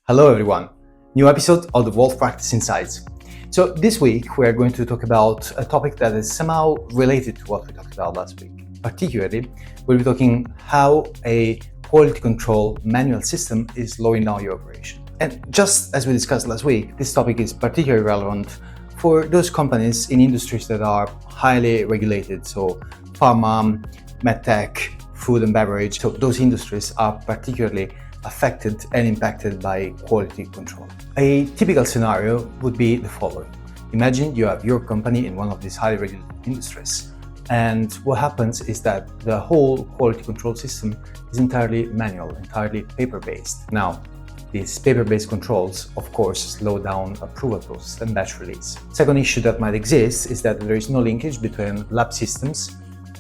Hello everyone, new episode of the Wolf Practice Insights. So this week we are going to talk about a topic that is somehow related to what we talked about last week. Particularly, we'll be talking how a quality control manual system is slowing down your operation. And just as we discussed last week, this topic is particularly relevant for those companies in industries that are highly regulated, so pharma, medtech, food and beverage. So those industries are particularly affected and impacted by quality control. A typical scenario would be the following. Imagine you have your company in one of these highly regulated industries, and what happens is that the whole quality control system is entirely manual, entirely paper-based. Now, these paper-based controls, of course, slow down approval process and batch release. Second issue that might exist is that there is no linkage between lab systems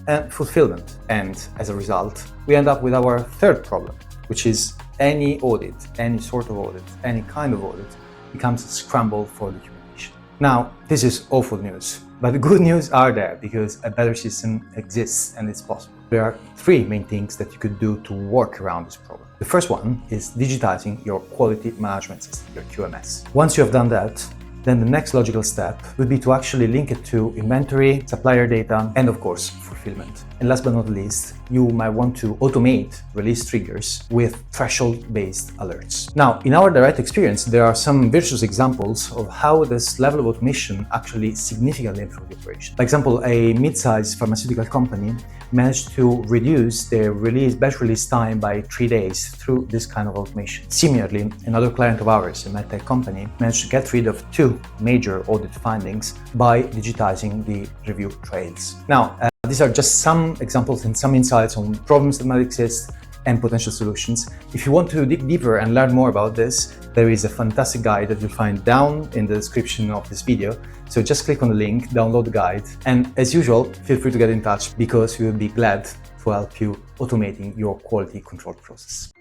and fulfillment, and as a result, we end up with our third problem, which is any audit, any sort of audit, any kind of audit becomes a scramble for documentation. Now, this is awful news, but the good news are there because a better system exists and it's possible. There are three main things that you could do to work around this problem. The first one is digitizing your quality management system, your QMS. Once you have done that, then the next logical step would be to actually link it to inventory, supplier data, and of course, fulfillment. And last but not least, you might want to automate release triggers with threshold-based alerts. Now, in our direct experience, there are some virtuous examples of how this level of automation actually significantly improved the operation. For example, a mid-sized pharmaceutical company managed to reduce their batch release time by 3 days through this kind of automation. Similarly, another client of ours, a medtech company, managed to get rid of 2 major audit findings by digitizing the review trails. Now, these are just some examples and some insights on problems that might exist and potential solutions. If you want to dig deeper and learn more about this, there is a fantastic guide that you'll find down in the description of this video. So just click on the link, download the guide, and as usual, feel free to get in touch because we will be glad to help you automating your quality control process.